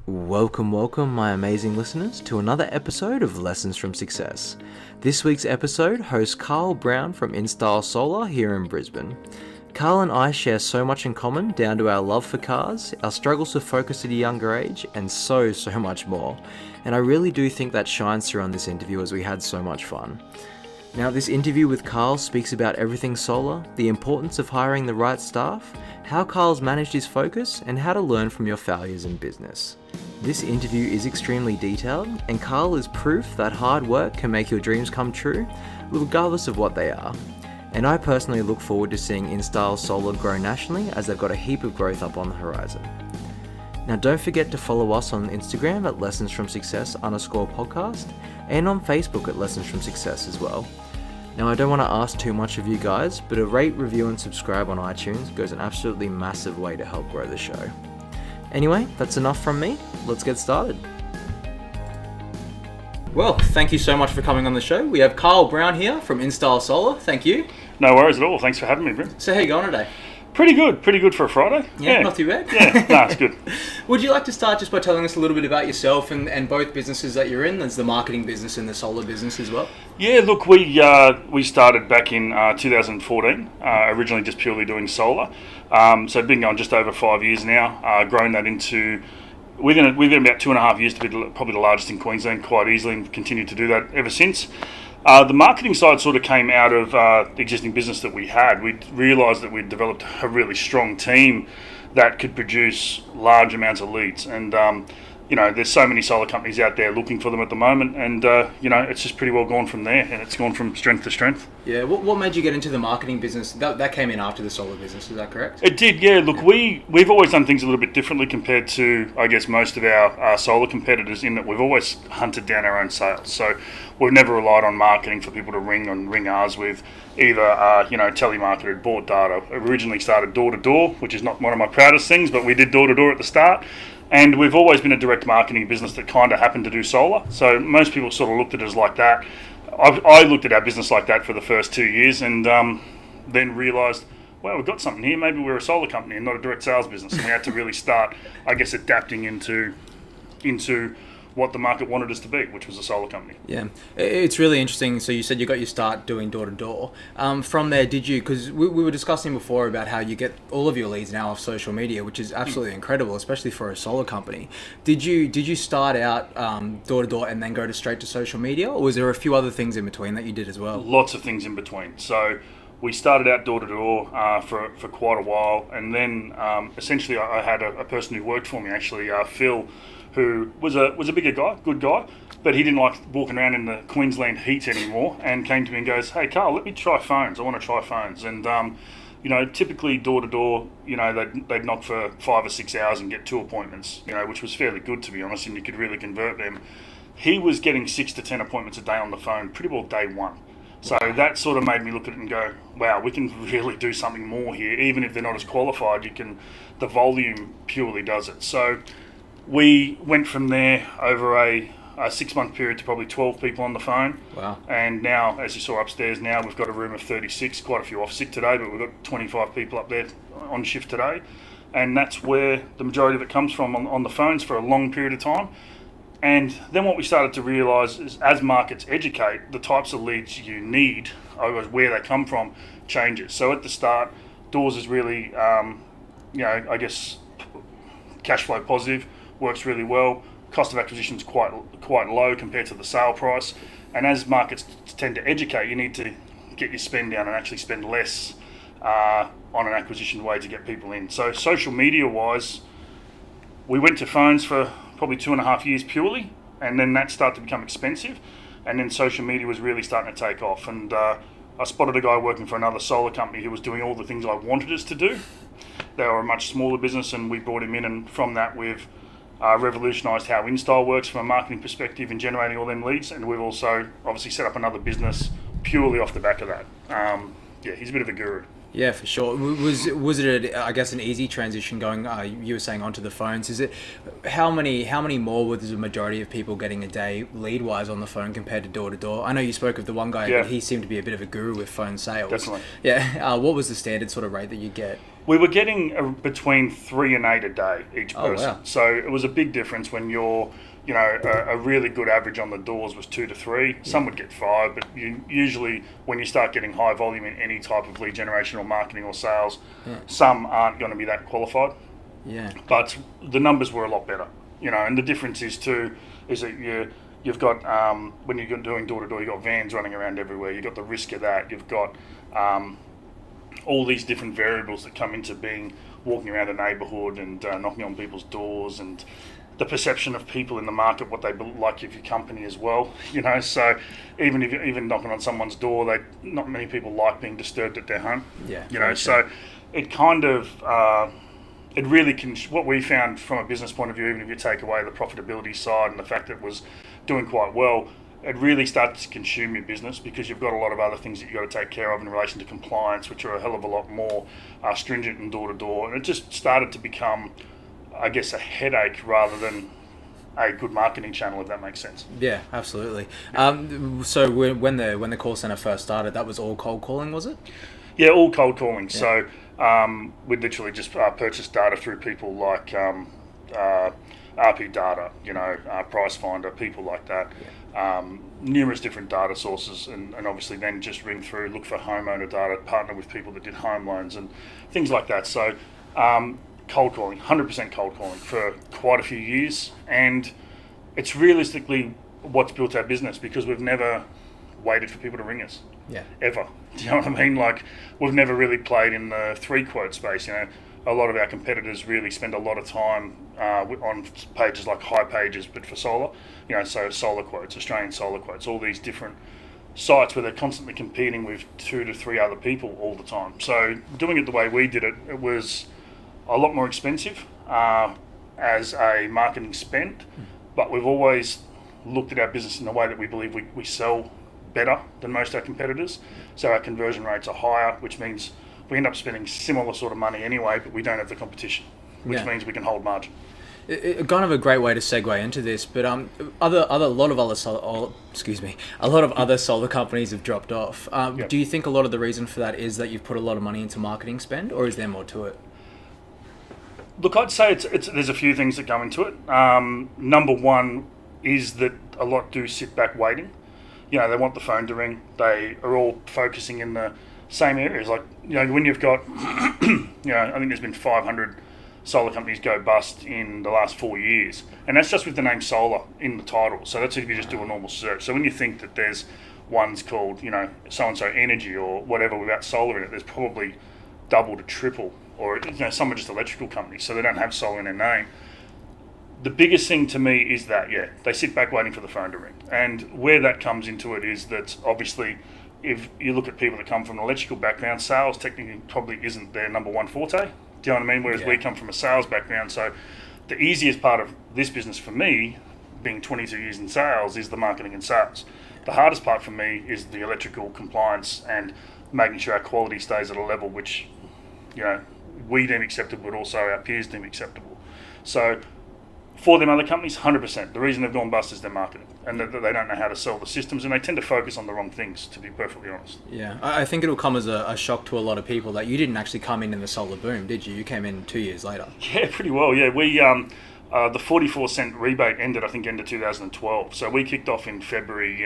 Welcome, my amazing listeners, to another episode of Lessons from Success. This week's episode hosts Karl Brown from Instyle Solar here in Brisbane. Karl and I share so much in common, down to our love for cars, our struggles to focus at a younger age, and so much more. And I really do think that shines through on this interview as we had so much fun. Now, this interview with Karl speaks about everything solar, the importance of hiring the right staff, how Karl's managed his focus, and how to learn from your failures in business. This interview is extremely detailed, and Karl is proof that hard work can make your dreams come true, regardless of what they are. And I personally look forward to seeing Instyle Solar grow nationally, as they've got a heap of growth up on the horizon. Now, don't forget to follow us on Instagram at lessonsfromsuccess_podcast and on Facebook at Lessons from Success as well. Now, I don't want to ask too much of you guys, but a rate, review and subscribe on iTunes goes an absolutely massive way to help grow the show. Anyway, that's enough from me. Let's get started. Well, thank you so much for coming on the show. We have Karl Brown here from Instyle Solar. Thank you. No worries at all. Thanks for having me, Bryn. So how you going today? Pretty good for a Friday. Yeah, not too bad. Yeah, no, it's good. Would you like to start just by telling us a little bit about yourself and both businesses that you're in? There's the marketing business and the solar business as well. Yeah, look, we started back in 2014, originally just purely doing solar. So been going just over 5 years now, grown that into, within about 2.5 years to be probably the largest in Queensland quite easily, and continued to do that ever since. The marketing side sort of came out of the existing business that we had. We realised that we'd developed a really strong team that could produce large amounts of leads. And, there's so many solar companies out there looking for them at the moment. And, it's just pretty well gone from there. And it's gone from strength to strength. Yeah, what made you get into the marketing business? That came in after the solar business, is that correct? It did, yeah. Look, we've always done things a little bit differently compared to, I guess, most of our solar competitors, in that we've always hunted down our own sales. So we've never relied on marketing for people to ring ours with either, telemarketed, bought data. Originally started door-to-door, which is not one of my proudest things, but we did door-to-door at the start. And we've always been a direct marketing business that kind of happened to do solar. So most people sort of looked at us like that. I looked at our business like that for the first 2 years, and then realised, well, we've got something here. Maybe we're a solar company and not a direct sales business. And we had to really start, I guess, adapting into what the market wanted us to be, which was a solar company. Yeah, it's really interesting. So you said you got your start doing door-to-door. From there, did you, because we were discussing before about how you get all of your leads now off social media, which is absolutely incredible, especially for a solar company. Did you start out door-to-door and then go straight to social media, or was there a few other things in between that you did as well? Lots of things in between. So we started out door-to-door for quite a while, and then essentially I had a person who worked for me, actually, Phil, who was a bigger guy, good guy, but he didn't like walking around in the Queensland heat anymore, and came to me and goes, "Hey, Karl, let me try phones. I want to try phones." And typically door-to-door, they'd knock for 5 or 6 hours and get 2 appointments, which was fairly good, to be honest, and you could really convert them. He was getting 6 to 10 appointments a day on the phone, pretty well day one. So that sort of made me look at it and go, wow, we can really do something more here. Even if they're not as qualified, the volume purely does it. So we went from there over a 6-month period to probably 12 people on the phone. Wow. And now, as you saw upstairs now, we've got a room of 36, quite a few off sick today, but we've got 25 people up there on shift today. And that's where the majority of it comes from, on the phones for a long period of time. And then what we started to realise is, as markets educate, the types of leads you need, or where they come from, changes. So at the start, doors is really, I guess, cash flow positive, works really well. Cost of acquisition is quite low compared to the sale price. And as markets tend to educate, you need to get your spend down and actually spend less on an acquisition way to get people in. So social media-wise, we went to phones for probably 2.5 years purely, and then that started to become expensive, and then social media was really starting to take off. And I spotted a guy working for another solar company who was doing all the things I wanted us to do. They were a much smaller business, and we brought him in, and from that we've revolutionised how Instyle works from a marketing perspective in generating all them leads, and we've also obviously set up another business purely off the back of that. He's a bit of a guru. Yeah, for sure. Was it I guess an easy transition going? You were saying onto the phones. Is it how many more was the majority of people getting a day lead wise on the phone compared to door to door? I know you spoke of the one guy, but he seemed to be a bit of a guru with phone sales. Definitely. Yeah. What was the standard sort of rate that you get? We were getting between 3 and 8 a day each person. Wow. So it was a big difference when you're, a really good average on the doors was 2 to 3. Some would get 5, but usually when you start getting high volume in any type of lead generation or marketing or sales, some aren't going to be that qualified. Yeah. But the numbers were a lot better, and the difference is that you've got, when you're doing door-to-door, you've got vans running around everywhere, you've got the risk of that, you've got all these different variables that come into being walking around a neighbourhood and knocking on people's doors, and the perception of people in the market, what they like of your company as well, so even knocking on someone's door, not many people like being disturbed at their home, so it kind of, it really can, what we found from a business point of view, even if you take away the profitability side and the fact that it was doing quite well, it really starts to consume your business because you've got a lot of other things that you've got to take care of in relation to compliance, which are a hell of a lot more stringent and door-to-door. And it just started to become, I guess, a headache rather than a good marketing channel, if that makes sense. Yeah, absolutely. So when the call center first started, that was all cold calling, was it? Yeah, all cold calling. Yeah. So we'd literally just purchase data through people like RP Data, Price Finder, people like that. Yeah. Numerous different data sources, and obviously then just ring through, look for homeowner data, partner with people that did home loans and things like that. So cold calling, 100% cold calling for quite a few years, and it's realistically what's built our business because we've never waited for people to ring us. Yeah. Ever. Do you know what I mean? Like, we've never really played in the 3-quote space. A lot of our competitors really spend a lot of time on pages like High Pages, but for solar, so Solar Quotes, Australian Solar Quotes, all these different sites where they're constantly competing with 2 to 3 other people all the time. So doing it the way we did it, it was a lot more expensive as a marketing spend, but we've always looked at our business in a way that we believe we sell better than most of our competitors. So our conversion rates are higher, which means we end up spending similar sort of money anyway, but we don't have the competition, which means we can hold margin. Kind of a great way to segue into this, but a lot of other solar companies have dropped off. Do you think a lot of the reason for that is that you've put a lot of money into marketing spend, or is there more to it? Look, I'd say there's a few things that go into it. Number one is that a lot do sit back waiting. They want the phone to ring. They are all focusing in the same areas. Like, when you've got, I think there's been 500 solar companies go bust in the last 4 years. And that's just with the name solar in the title. So that's if you just do a normal search. So when you think that there's ones called, so-and-so energy or whatever without solar in it, there's probably double to triple. Or, some are just electrical companies, so they don't have solar in their name. The biggest thing to me is that, they sit back waiting for the phone to ring. And where that comes into it is that obviously if you look at people that come from an electrical background, sales technically probably isn't their number one forte. Do you know what I mean? Whereas we come from a sales background. So the easiest part of this business for me, being 22 years in sales, is the marketing and sales. The hardest part for me is the electrical compliance and making sure our quality stays at a level which, we deem acceptable, but also our peers deem acceptable. So for them other companies, 100%. The reason they've gone bust is their marketing, and that they don't know how to sell the systems, and they tend to focus on the wrong things, to be perfectly honest. Yeah, I think it'll come as a shock to a lot of people that you didn't actually come in the solar boom, did you? You came in 2 years later. Yeah, pretty well. Yeah, we the 44-cent rebate ended 2012. So we kicked off in February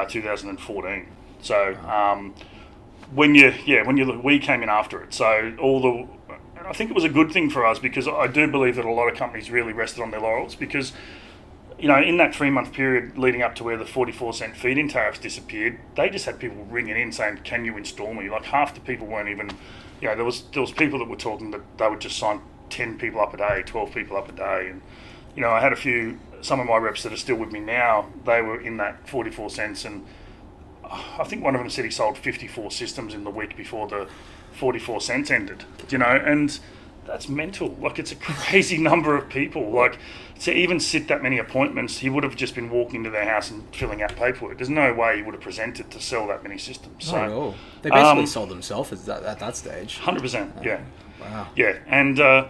2014. So when you look, we came in after it. So I think it was a good thing for us because I do believe that a lot of companies really rested on their laurels because, in that 3-month period leading up to where the 44-cent feed-in tariffs disappeared, they just had people ringing in saying, "Can you install me?" Like half the people weren't even, there was people that were talking that they would just sign 10 people up a day, 12 people up a day, and I had some of my reps that are still with me now. They were in that 44 cents, and I think one of them said he sold 54 systems in the week before the 44 cents ended, and that's mental. Like, it's a crazy number of people. Like, to even sit that many appointments, he would have just been walking to their house and filling out paperwork. There's no way he would have presented to sell that many systems. Not at all. They basically sold themselves at that stage. 100%, yeah. Wow. Yeah, and the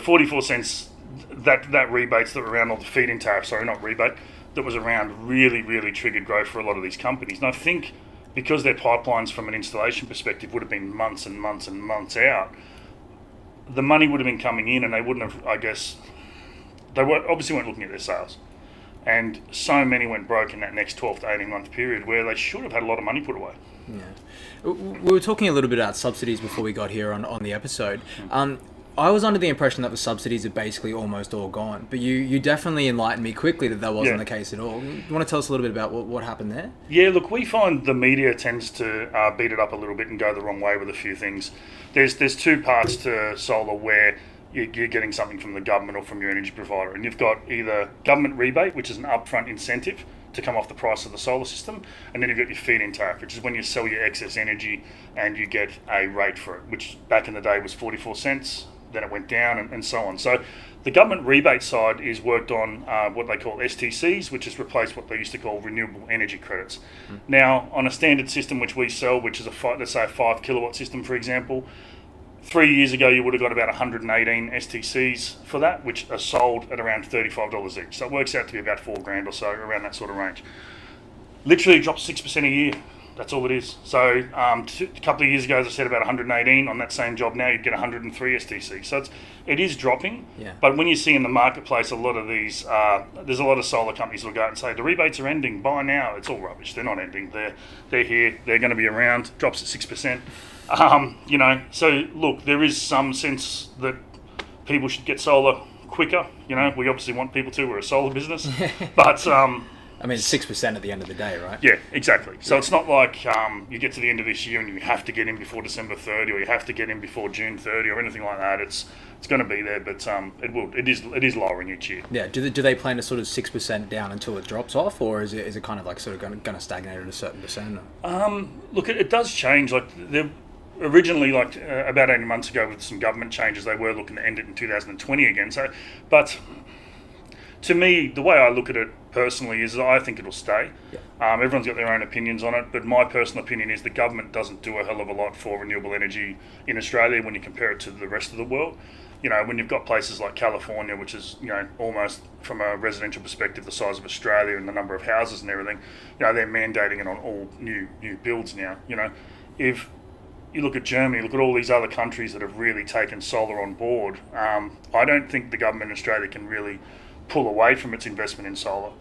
44 cents, that rebates that were around, all the feed-in tariffs, that was around, really, really triggered growth for a lot of these companies. And I think because their pipelines from an installation perspective would have been months and months and months out, the money would have been coming in, and they wouldn't have, I guess, obviously weren't looking at their sales. And so many went broke in that next 12 to 18 month period where they should have had a lot of money put away. Yeah. We were talking a little bit about subsidies before we got here on the episode. I was under the impression that the subsidies are basically almost all gone, but you definitely enlightened me quickly that wasn't the case at all. You want to tell us a little bit about what happened there? Yeah, look, we find the media tends to beat it up a little bit and go the wrong way with a few things. There's two parts to solar where you're getting something from the government or from your energy provider, and you've got either government rebate, which is an upfront incentive to come off the price of the solar system, and then you've got your feed-in tariff, which is when you sell your excess energy and you get a rate for it, which back in the day was 44 cents. Then it went down and so on. So the government rebate side is worked on what they call STCs, which has replaced what they used to call renewable energy credits. Now, on a standard system which we sell, which is let's say a 5 kilowatt system, for example, 3 years ago you would have got about 118 STCs for that, which are sold at around $35 each. So it works out to be about $4,000 or so, around that sort of range. Literally drops 6% a year. That's all it is. So a couple of years ago, as I said, about 118 on that same job. Now you'd get 103 STC. So it is dropping. Yeah. But when you see in the marketplace a lot of these, there's a lot of solar companies that will go out and say the rebates are ending. Buy now. It's all rubbish. They're not ending. They're here. They're going to be around. Drops at 6%. So look, there is some sense that people should get solar quicker. We obviously want people to. We're a solar business, but. I mean, it's 6% at the end of the day, right? Yeah, exactly. So it's not like you get to the end of this year and you have to get in before December 30 or you have to get in before June 30 or anything like that. It's going to be there, but it is lowering each year. Yeah. Do they plan to sort of 6% down until it drops off, or is it kind of like sort of going to stagnate at a certain percent? Look, it does change. Like originally, about 18 months ago, with some government changes, they were looking to end it in 2020 again. So, but. To me, the way I look at it personally is I think it'll stay. Yeah. Everyone's got their own opinions on it, but my personal opinion is the government doesn't do a hell of a lot for renewable energy in Australia when you compare it to the rest of the world. When you've got places like California, which is, almost from a residential perspective the size of Australia and the number of houses and everything, they're mandating it on all new builds now. If you look at Germany, look at all these other countries that have really taken solar on board, I don't think the government in Australia can really pull away from its investment in solar,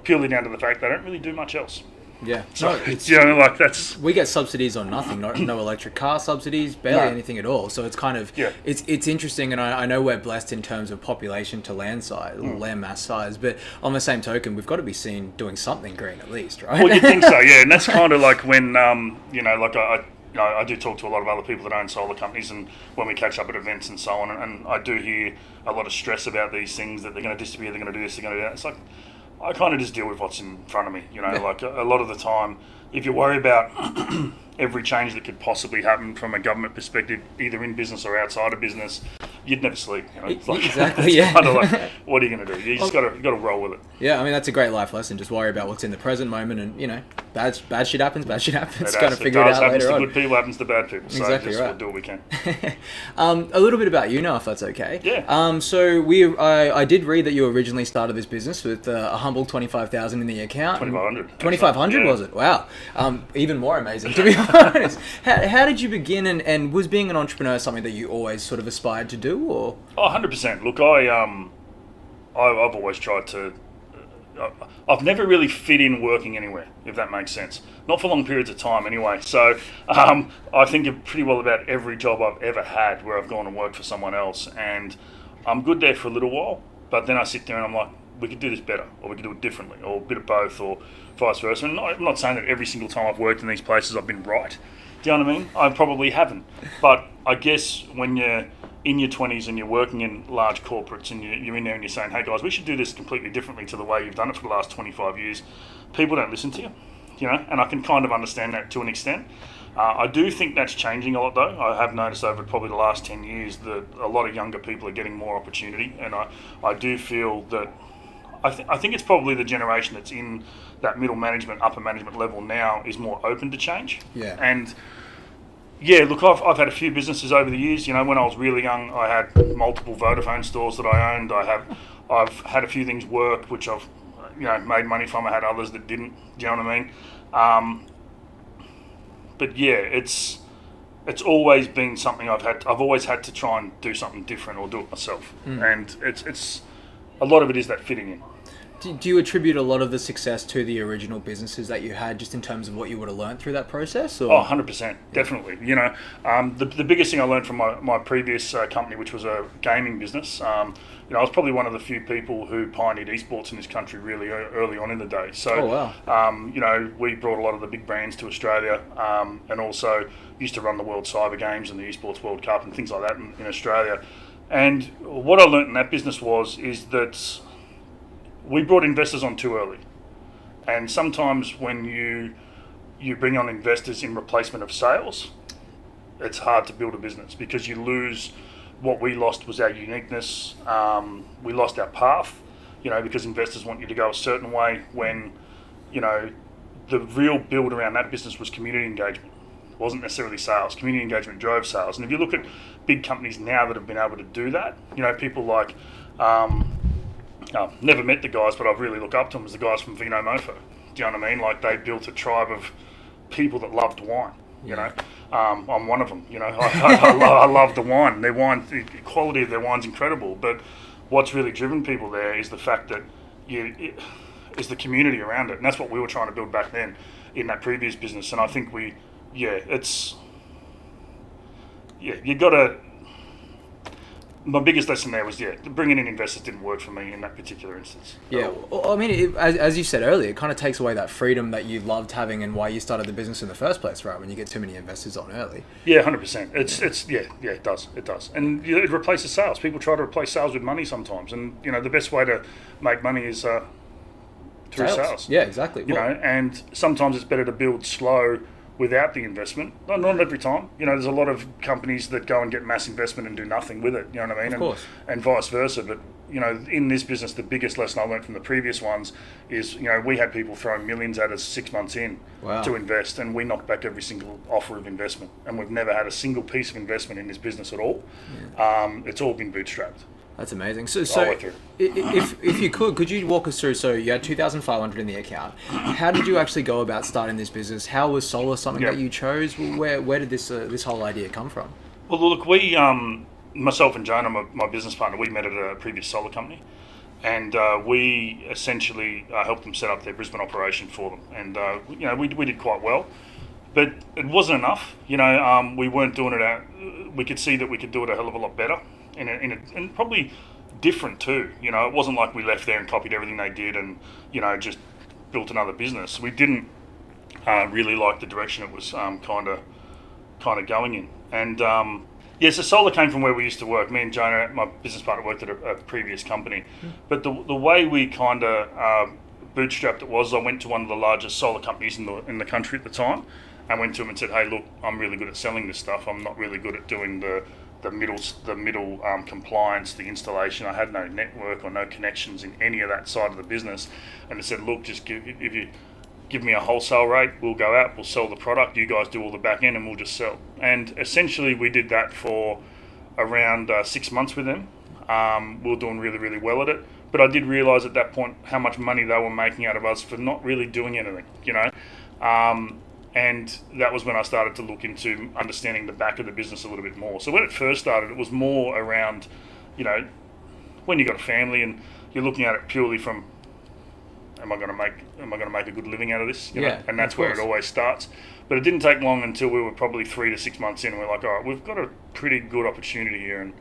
purely down to the fact they don't really do much else. Yeah. So, that's... We get subsidies on nothing, no electric car subsidies, barely anything at all. So it's kind of, it's interesting, and I know we're blessed in terms of population to land size, land mass size, but on the same token, we've got to be seen doing something green at least, right? Well, you'd think so, yeah, and that's kind of like when, I do talk to a lot of other people that own solar companies, and when we catch up at events and so on, and I do hear a lot of stress about these things, that they're going to disappear, they're going to do this, they're going to do that. It's like, I kind of just deal with what's in front of me, like a lot of the time, if you worry about every change that could possibly happen from a government perspective, either in business or outside of business, you'd never sleep. It's like, exactly, yeah. Kind of like, what are you going to do? You just got to roll with it. Yeah, I mean, that's a great life lesson. Just worry about what's in the present moment, and bad shit happens. Kind of figure it out later on. Happens to good people, happens to bad people. So exactly right. We'll do what we can. A little bit about you now, if that's okay. Yeah. So I did read that you originally started this business with a humble $25,000 in the account. 2,500. 2,500 was it? Wow. Even more amazing, to be honest. How did you begin, and was being an entrepreneur something that you always sort of aspired to do, or? Oh, 100%. Look, I've always tried to. I've never really fit in working anywhere, if that makes sense. Not for long periods of time, anyway. So I think pretty well about every job I've ever had where I've gone and worked for someone else, and I'm good there for a little while. But then I sit there and I'm like, we could do this better, or we could do it differently, or a bit of both, or vice versa. And I'm not saying that every single time I've worked in these places I've been right. Do you know what I mean? I probably haven't. But I guess when you're in your 20s and you're working in large corporates and you're in there and you're saying, hey guys, we should do this completely differently to the way you've done it for the last 25 years, people don't listen to you, and I can kind of understand that to an extent. I do think that's changing a lot though. I have noticed over probably the last 10 years that a lot of younger people are getting more opportunity, and I do feel that I think it's probably the generation that's in that middle management, upper management level now is more open to change. Yeah. And yeah, look, I've had a few businesses over the years. When I was really young, I had multiple Vodafone stores that I owned. I've had a few things work, which I've made money from. I had others that didn't. Do you know what I mean? but yeah, it's always been something I've always had to try and do something different or do it myself, and it's a lot of it is that fitting in. Do you attribute a lot of the success to the original businesses that you had, just in terms of what you would have learned through that process? Or? Oh, 100%, definitely. You know, the biggest thing I learned from my previous company, which was a gaming business, you know, I was probably one of the few people who pioneered esports in this country really early on in the day. So, oh, wow. You know, we brought a lot of the big brands to Australia, and also used to run the World Cyber Games and the Esports World Cup and things like that in Australia. And what I learned in that business is that we brought investors on too early. And sometimes when you bring on investors in replacement of sales, it's hard to build a business because you lose. What we lost was our uniqueness. We lost our path, you know, because investors want you to go a certain way when, you know, the real build around that business was community engagement. It wasn't necessarily sales. Community engagement drove sales. And if you look at big companies now that have been able to do that, you know, people like, never met the guys, but I really look up to them as the guys from Vino Mofo. Do you know what I mean? Like, they built a tribe of people that loved wine, you know. I'm one of them, you know. I love the wine. Their wine, the quality of their wine's incredible. But what's really driven people there is the fact that is the community around it. And that's what we were trying to build back then in that previous business. And I think you got to... My biggest lesson there was, bringing in investors didn't work for me in that particular instance. Yeah, well, I mean, as you said earlier, it kind of takes away that freedom that you loved having and why you started the business in the first place, right? When you get too many investors on early. Yeah, 100%. It does. And it replaces sales. People try to replace sales with money sometimes, and you know the best way to make money is through sales. Yeah, exactly. You know, and sometimes it's better to build slow without the investment. Not every time. You know, there's a lot of companies that go and get mass investment and do nothing with it. You know what I mean? Of course. And vice versa. But, you know, in this business, the biggest lesson I learned from the previous ones is, you know, we had people throwing millions at us 6 months in to invest, and we knocked back every single offer of investment. And we've never had a single piece of investment in this business at all. Yeah. It's all been bootstrapped. That's amazing. So if you could you walk us through? So you had 2,500 in the account. How did you actually go about starting this business? How was solar something that you chose? Where did this whole idea come from? Well, look, we myself and Jonah, my business partner, we met at a previous solar company, and we essentially helped them set up their Brisbane operation for them. And you know, we did quite well, but it wasn't enough. You know, we weren't doing it. We could see that we could do it a hell of a lot better. And probably different too. You know, it wasn't like we left there and copied everything they did and, you know, just built another business. We didn't really like the direction it was kind of going in. And so solar came from where we used to work. Me and Jonah, my business partner, worked at a previous company. But the way we kind of bootstrapped it was, I went to one of the largest solar companies in the country at the time, and went to them and said, "Hey, look, I'm really good at selling this stuff. I'm not really good at doing the middle compliance, the installation. I had no network or no connections in any of that side of the business." And they said, "Look, if you give me a wholesale rate, we'll go out, we'll sell the product, you guys do all the back end and we'll just sell." And essentially we did that for around 6 months with them. We were doing really, really well at it. But I did realise at that point how much money they were making out of us for not really doing anything, you know. And that was when I started to look into understanding the back of the business a little bit more. So when it first started, it was more around, you know, when you've got a family and you're looking at it purely from, am I going to make a good living out of this? You know? And that's where it always starts. But it didn't take long until we were probably 3 to 6 months in, and we're like, all right, we've got a pretty good opportunity here, and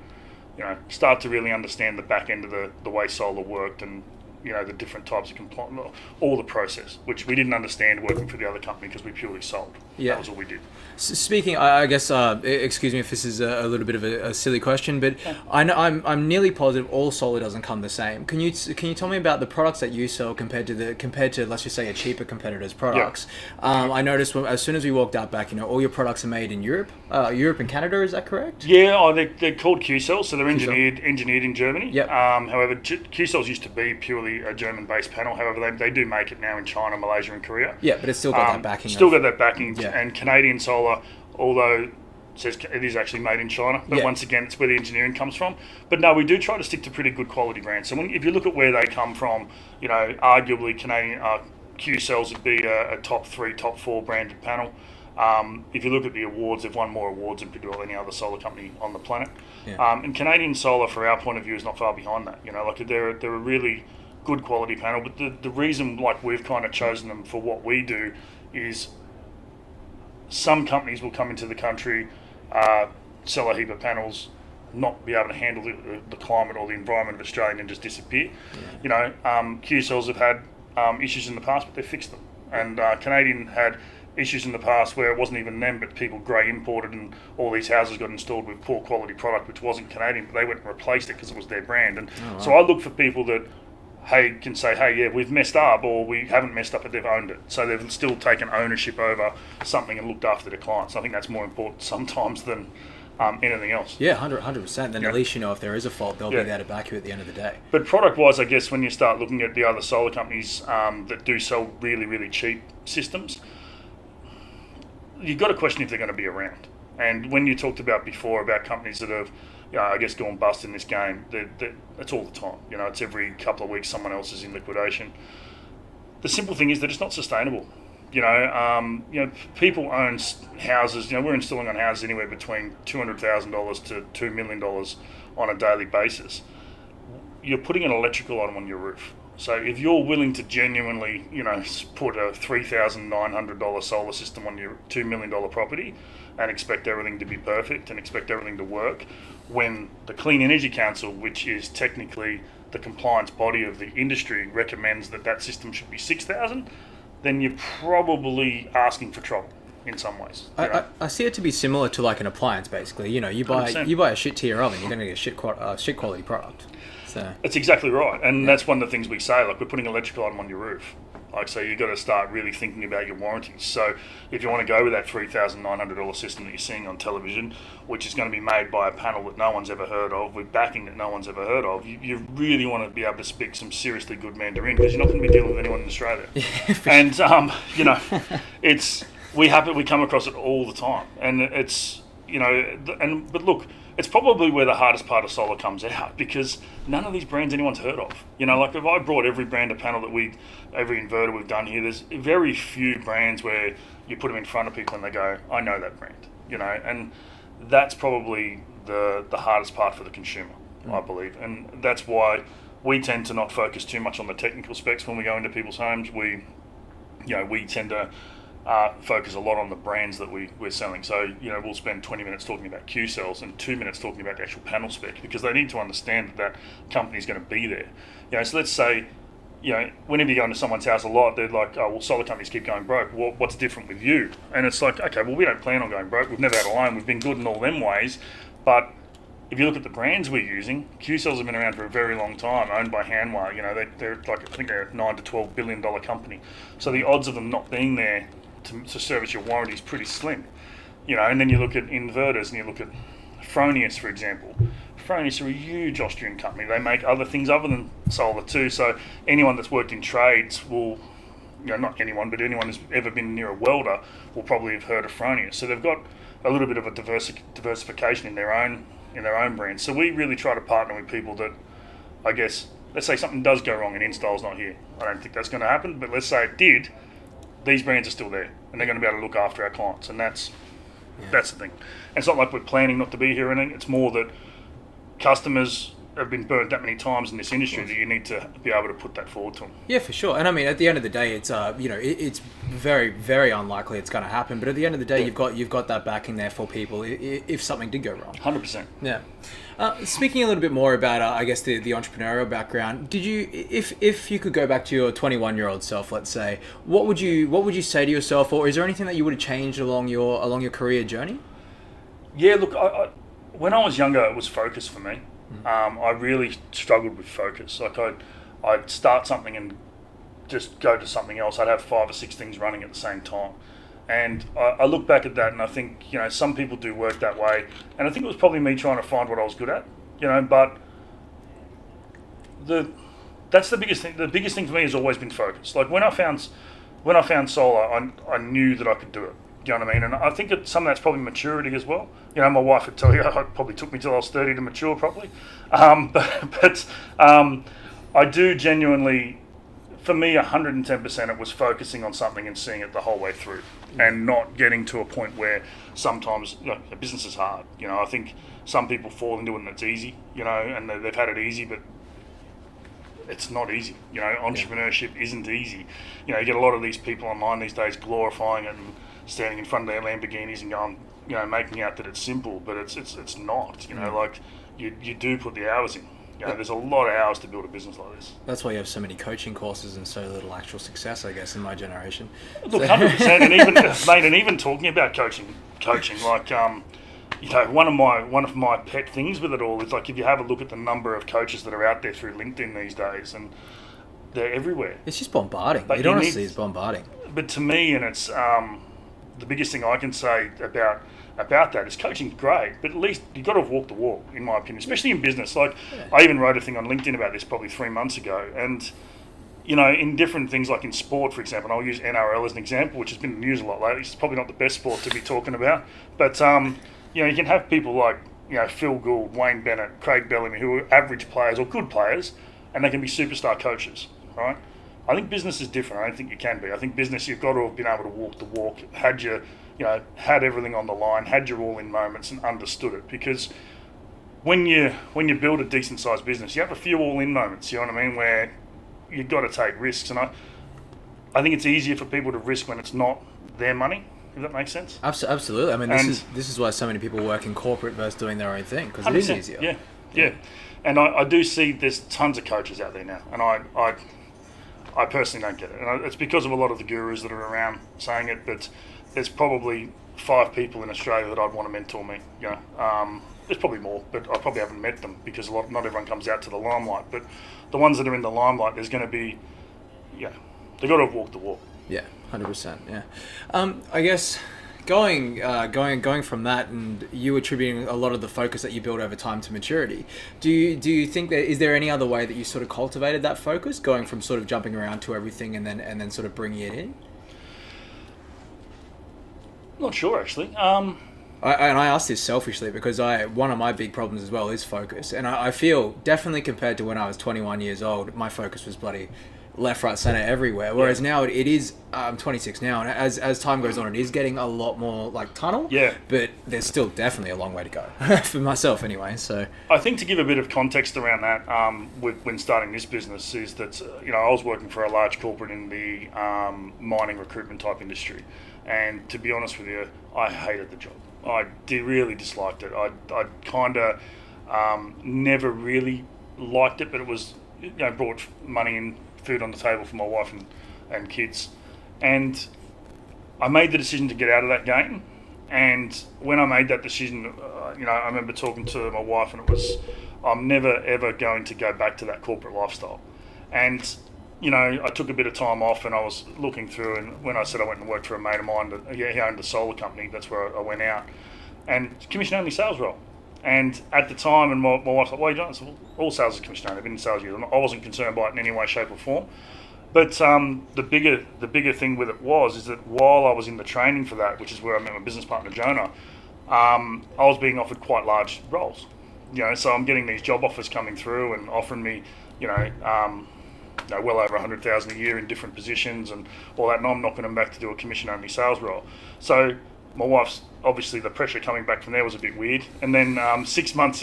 you know, start to really understand the back end of the way solar worked, and you know, the different types of compliance, all the process, which we didn't understand working for the other company because we purely sold. That was all we did. Speaking, I guess, excuse me if this is a little bit of a silly question, but I know, I'm nearly positive all solar doesn't come the same. Can you tell me about the products that you sell compared to let's just say a cheaper competitor's products? I noticed as soon as we walked out back, you know, all your products are made in Europe and Canada. Is that correct? Yeah, they're called Q cells, so they're engineered in Germany. However, Q cells used to be purely a German-based panel. However, they do make it now in China, Malaysia, and Korea. Yeah, but it's still got that backing. Got that backing, and Canadian solar, although it says it is actually made in China, but once again, it's where the engineering comes from. But no, we do try to stick to pretty good quality brands. So if you look at where they come from, you know, arguably Canadian Q cells would be a top 3, top 4 branded panel. If you look at the awards, they've won more awards than pretty well any other solar company on the planet. Yeah. And Canadian Solar, for our point of view, is not far behind that. Like they're a really good quality panel. But the reason, like, we've kind of chosen them for what we do is some companies will come into the country, sell a heap of panels, not be able to handle the climate or the environment of Australia and just disappear. Q-cells have had issues in the past, but they fixed them. And Canadian had issues in the past where it wasn't even them, but people grey imported, and all these houses got installed with poor quality product, which wasn't Canadian, but they went and replaced it because it was their brand. And so I look for people that can say, hey, yeah, we've messed up, or we haven't messed up, but they've owned it. So they've still taken ownership over something and looked after their clients. I think that's more important sometimes than anything else. Yeah, 100%. Then at least if there is a fault, they'll be there to back you at the end of the day. But product-wise, I guess when you start looking at the other solar companies that do sell really, really cheap systems, you've got to question if they're going to be around. And when you talked about before about companies that have, I guess, gone bust in this game, it's all the time. It's every couple of weeks someone else is in liquidation. The simple thing is that it's not sustainable. People own houses. We're installing on houses anywhere between $200,000 to $2 million on a daily basis. You're putting an electrical item on your roof. So if you're willing to genuinely, put a $3,900 solar system on your $2 million property and expect everything to be perfect and expect everything to work, when the Clean Energy Council, which is technically the compliance body of the industry, recommends that system should be $6,000, then you're probably asking for trouble in some ways. I see it to be similar to like an appliance, basically. You buy a shit tier oven, you're going to get a shit quality product. So that's exactly right, and that's one of the things we say. Like, we're putting an electrical item on your roof. So you've got to start really thinking about your warranties. So if you want to go with that $3,900 system that you're seeing on television, which is going to be made by a panel that no one's ever heard of, with backing that no one's ever heard of, you really want to be able to speak some seriously good Mandarin, because you're not going to be dealing with anyone in Australia. And we come across it all the time, and it's but look, it's probably where the hardest part of solar comes out, because none of these brands anyone's heard of. Like if I brought every brand of panel every inverter we've done here, there's very few brands where you put them in front of people and they go, I know that brand, and that's probably the hardest part for the consumer, I believe. And that's why we tend to not focus too much on the technical specs when we go into people's homes. We tend to focus a lot on the brands that we're selling. So, we'll spend 20 minutes talking about Q-cells and 2 minutes talking about the actual panel spec, because they need to understand that company's going to be there. So let's say, whenever you go into someone's house a lot, they're like, oh, well, solar companies keep going broke. Well, what's different with you? And it's like, okay, well, we don't plan on going broke. We've never had a loan. We've been good in all them ways. But if you look at the brands we're using, Q-cells have been around for a very long time, owned by Hanwha. They're like, I think they're a $9 to $12 billion company. So the odds of them not being there to service your warranty is pretty slim. And then you look at inverters and you look at Fronius, for example. Fronius are a huge Austrian company. They make other things other than solar too. So anyone that's worked in trades will, not anyone, but anyone who's ever been near a welder will probably have heard of Fronius. So they've got a little bit of a diversification in their own brand. So we really try to partner with people that, I guess, let's say something does go wrong and Instyle's not here. I don't think that's going to happen, but let's say it did. These brands are still there, and they're going to be able to look after our clients, and that's the thing. And it's not like we're planning not to be here or anything. It's more that customers have been burnt that many times in this industry that you need to be able to put that forward to them. Yeah, for sure. And I mean, at the end of the day, it's it's very, very unlikely it's going to happen. But at the end of the day, you've got that backing there for people if something did go wrong. 100%. Yeah. Speaking a little bit more about, I guess, the entrepreneurial background, did you, if you could go back to your 21-year-old self, let's say, what would you say to yourself, or is there anything that you would have changed along your career journey? Yeah, look, when I was younger, it was focus for me. I really struggled with focus. Like I'd start something and just go to something else. I'd have 5 or 6 things running at the same time. And I look back at that and I think, some people do work that way. And I think it was probably me trying to find what I was good at, but that's the biggest thing. The biggest thing for me has always been focus. Like when I found solar, I knew that I could do it. You know what I mean? And I think some of that's probably maturity as well. My wife would tell you it probably took me till I was 30 to mature properly. But I do genuinely for me, 110% it was focusing on something and seeing it the whole way through, and not getting to a point where sometimes business is hard. I think some people fall into it and it's easy, and they've had it easy, but it's not easy. Entrepreneurship isn't easy. You get a lot of these people online these days glorifying it and standing in front of their Lamborghinis and going, making out that it's simple, but it's not. Like you do put the hours in. There's a lot of hours to build a business like this. That's why you have so many coaching courses and so little actual success, I guess, in my generation. Look, 100%, and even mate, and even talking about coaching, like one of my pet things with it all is like if you have a look at the number of coaches that are out there through LinkedIn these days, and they're everywhere. It's just bombarding. But it's bombarding. But to me, and it's the biggest thing I can say about that is coaching's great, but at least you've got to walk the walk, in my opinion, especially in business. Like, I even wrote a thing on LinkedIn about this probably 3 months ago, and in different things like in sport, for example, and I'll use NRL as an example, which has been in the news a lot lately. It's probably not the best sport to be talking about, but you can have people like Phil Gould, Wayne Bennett, Craig Bellamy, who are average players or good players, and they can be superstar coaches, right? I think business is different. I don't think you can be. I think business, you've got to have been able to walk the walk, had everything on the line, had your all-in moments, and understood it. Because when you build a decent-sized business, you have a few all-in moments. You know what I mean? Where you've got to take risks, and I think it's easier for people to risk when it's not their money. If that makes sense. Absolutely. I mean, this is why so many people work in corporate versus doing their own thing, because it is easier. Yeah. And I do see there's tons of coaches out there now, and I personally don't get it. And it's because of a lot of the gurus that are around saying it, but there's probably 5 people in Australia that I'd want to mentor me. There's probably more, but I probably haven't met them because not everyone comes out to the limelight. But the ones that are in the limelight, there's going to be, they've got to have walked the walk. Yeah, 100%. Yeah, I guess going from that, and you attributing a lot of the focus that you build over time to maturity. Do you think is there any other way that you sort of cultivated that focus, going from sort of jumping around to everything and then sort of bringing it in? Not sure, actually. I ask this selfishly because one of my big problems as well is focus, and I feel definitely compared to when I was 21 years old, my focus was bloody left, right, center, everywhere. Whereas now it is, I'm 26 now, and as time goes on, it is getting a lot more like tunnel. Yeah. But there's still definitely a long way to go for myself, anyway. So I think to give a bit of context around that, when starting this business, is that I was working for a large corporate in the mining recruitment type industry, and to be honest with you, I hated the job. I really disliked it. I kind of never really liked it, but it was brought money and food on the table for my wife and kids, and I made the decision to get out of that game. And when I made that decision, I remember talking to my wife, and it was, I'm never ever going to go back to that corporate lifestyle. And I took a bit of time off, and I was looking through, and when I said I went and worked for a mate of mine that he owned a solar company, that's where I went out, and commission only sales role. And at the time, and my wife's like, "What are you doing?" I said, "Well, all sales is commission only. I've been in sales years. I wasn't concerned by it in any way, shape, or form." But the bigger thing with it is that while I was in the training for that, which is where I met my business partner Jonah, I was being offered quite large roles. So I'm getting these job offers coming through and offering me, well over 100,000 a year in different positions and all that, and I'm knocking them back to do a commission only sales role. So my wife's, obviously the pressure coming back from there was a bit weird. And then 8 months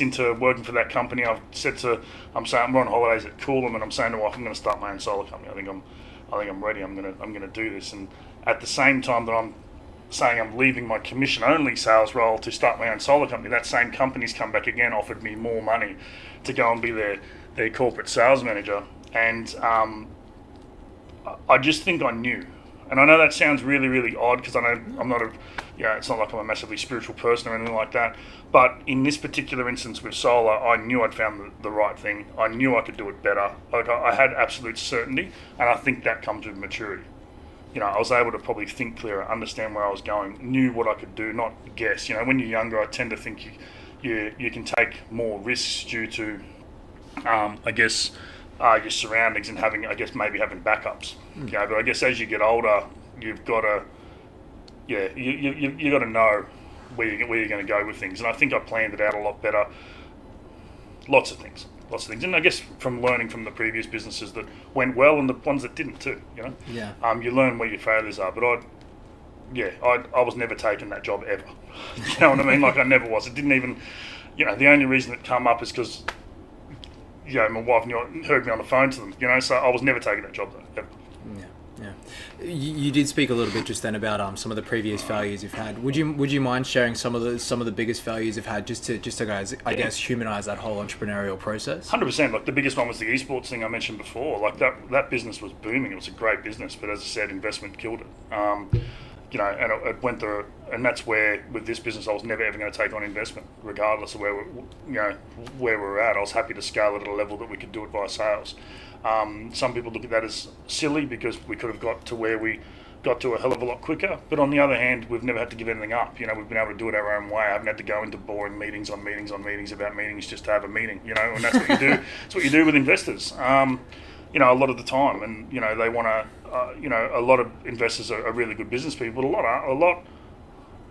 into working for that company, I'm saying we're on holidays at Coolum, and I'm saying to my wife, I'm going to start my own solar company. I think I'm ready. I'm going to do this. And at the same time that I'm saying I'm leaving my commission only sales role to start my own solar company, that same company's come back again, offered me more money to go and be their corporate sales manager. And I just think I knew. And I know that sounds really, really odd, because I know I'm not it's not like I'm a massively spiritual person or anything like that. But in this particular instance with solar, I knew I'd found the right thing. I knew I could do it better. Like, I had absolute certainty, and I think that comes with maturity. I was able to probably think clearer, understand where I was going, knew what I could do, not guess. When you're younger, I tend to think you can take more risks due to, your surroundings and maybe having backups. But I guess as you get older, you've got to, you got to know where you're going to go with things. And I think I planned it out a lot better. Lots of things. lots of things. And I guess from learning from the previous businesses that went well and the ones that didn't too, Yeah. you learn where your failures are. But I was never taking that job ever. You know what I mean? Like I never was. It didn't even, the only reason it come up is because, my wife heard me on the phone to them, so I was never taking that job though, ever. Yeah. You did speak a little bit just then about some of the previous failures you've had. Would you mind sharing some of the biggest failures you've had just to guys, I guess, humanize that whole entrepreneurial process? 100%. Like the biggest one was the esports thing I mentioned before. Like that business was booming. It was a great business, but as I said, investment killed it. And it went through, and that's where with this business I was never ever going to take on investment, regardless of where we're at. I was happy to scale it at a level that we could do it via sales. Some people look at that as silly because we could have got to where we got to a hell of a lot quicker. But on the other hand, we've never had to give anything up. We've been able to do it our own way. I haven't had to go into boring meetings on meetings on meetings about meetings just to have a meeting. And that's what you do. That's what you do with investors. A lot of the time, and they want to. A lot of investors are really good business people, but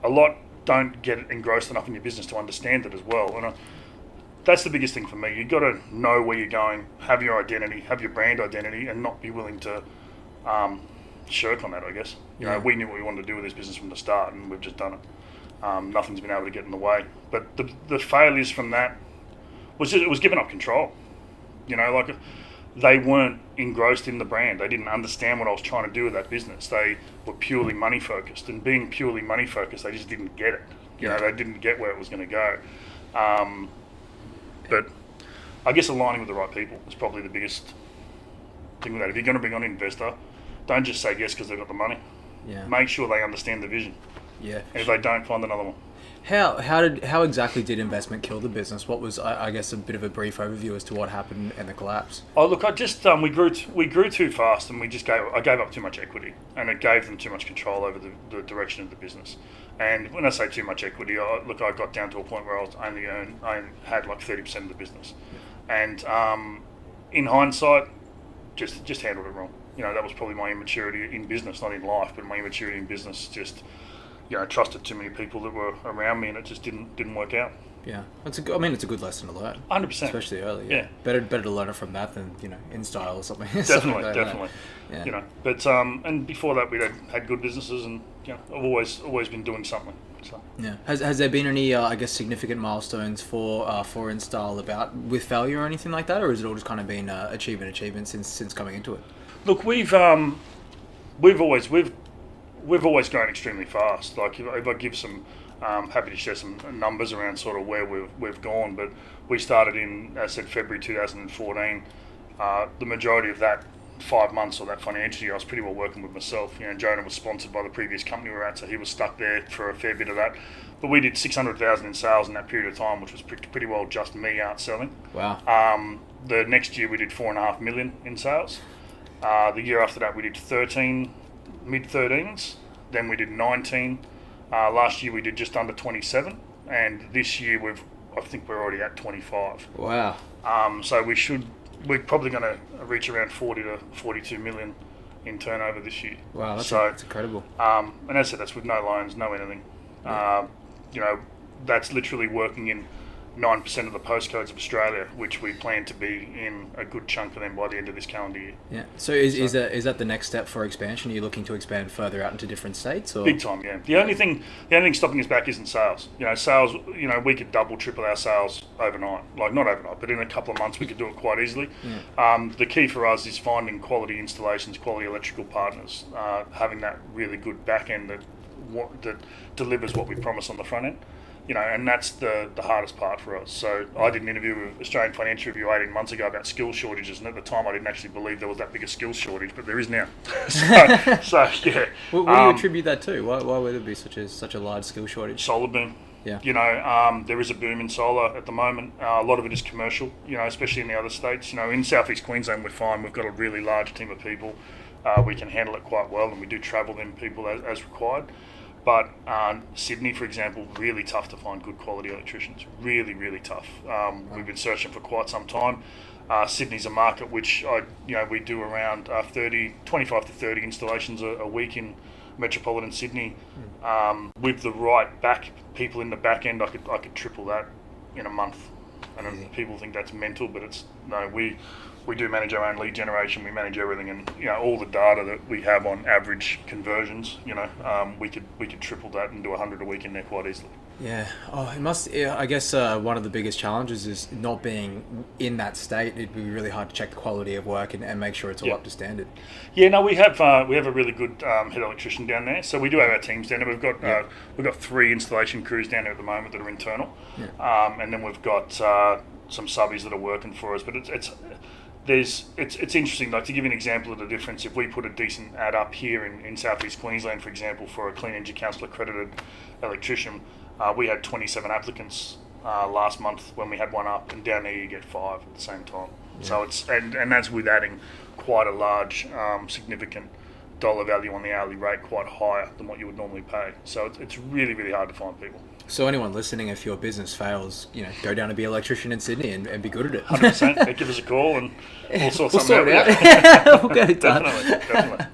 a lot don't get engrossed enough in your business to understand it as well. And that's the biggest thing for me. You've got to know where you're going, have your identity, have your brand identity, and not be willing to shirk on that, I guess. We knew what we wanted to do with this business from the start, and we've just done it. Nothing's been able to get in the way. But the failures from that was it was giving up control. They weren't engrossed in the brand. They didn't understand what I was trying to do with that business. They were purely money focused, and being purely money focused, they just didn't get it. They didn't get where it was going to go. But I guess aligning with the right people is probably the biggest thing with that. If you're going to bring on an investor, don't just say yes because they've got the money. Yeah. Make sure they understand the vision. Yeah. And if they don't, find another one. How exactly did investment kill the business? What was, I guess, a bit of a brief overview as to what happened and the collapse? Oh look, I just we grew too fast, and I gave up too much equity, and it gave them too much control over the direction of the business. And when I say too much equity, I got down to a point where I had like 30% of the business, and in hindsight, just handled it wrong. That was probably my immaturity in business, not in life, but my immaturity in business. Just trusted too many people that were around me, and it just didn't work out. Yeah, it's a good lesson to learn. 100%, especially early. Yeah. Better to learn it from that than Instyle or something. Definitely. Yeah. But and before that, we had good businesses, and I've always been doing something. So. Yeah. Has there been any I guess significant milestones for Instyle with failure or anything like that, or has it all just kind of been achievement since coming into it? Look, we've always grown extremely fast. Like if I give some, happy to share some numbers around sort of where we've gone. But we started in, as I said, February 2014. The majority of that 5 months or that financial year, I was pretty well working with myself. Jonah was sponsored by the previous company we were at, so he was stuck there for a fair bit of that. But we did 600,000 in sales in that period of time, which was pretty well just me out selling. Wow. The next year we did 4.5 million in sales. The year after that we did 13, mid-13s. Then we did 19. Last year we did just under 27, and this year I think we're already at 25. Wow. So we're probably going to reach around 40 to 42 million in turnover this year. Wow, that's incredible. And as I said, that's with no loans, no anything. Yeah. That's literally working in 9% of the postcodes of Australia, which we plan to be in a good chunk of them by the end of this calendar year. Yeah. So is that the next step for expansion? Are you looking to expand further out into different states? Or? Big time, yeah. The only thing stopping us back isn't sales. Sales. We could double, triple our sales overnight. Like not overnight, but in a couple of months we could do it quite easily. Yeah. The key for us is finding quality installations, quality electrical partners, having that really good back end that delivers what we promise on the front end. And that's the hardest part for us. So I did an interview with Australian Financial Review 18 months ago about skill shortages, and at the time I didn't actually believe there was that big a skills shortage, but there is now. so yeah. What do you attribute that to? Why would there be such a large skill shortage? Solar boom. Yeah. There is a boom in solar at the moment. A lot of it is commercial, especially in the other states. In Southeast Queensland we're fine. We've got a really large team of people. We can handle it quite well, and we do travel them people as required. But Sydney, for example, really tough to find good quality electricians. Really, really tough. We've been searching for quite some time. Sydney's a market which we do around 25 to 30 installations a week in metropolitan Sydney. With the right people in the back end, I could triple that in a month. And people think that's mental, but it's no. We do manage our own lead generation. We manage everything, and all the data that we have on average conversions. We could triple that and do 100 a week in there quite easily. Yeah. Oh, it must. Yeah, I guess one of the biggest challenges is not being in that state. It'd be really hard to check the quality of work and make sure it's all up to standard. Yeah. No, we have a really good head electrician down there. So we do have our teams down there. We've got 3 installation crews down there at the moment that are internal, and then we've got some subbies that are working for us. But it's interesting. Like, to give you an example of the difference, if we put a decent ad up here in southeast Queensland, for example, for a Clean Energy Council accredited electrician. We had 27 applicants last month when we had one up, and down there you get 5 at the same time. Yeah. So it's and that's with adding quite a large, significant dollar value on the hourly rate, quite higher than what you would normally pay. So it's really, really hard to find people. So anyone listening, if your business fails, go down to be an electrician in Sydney and be good at it. 100%. Give us a call and we'll sort something out. We'll get it done. Definitely.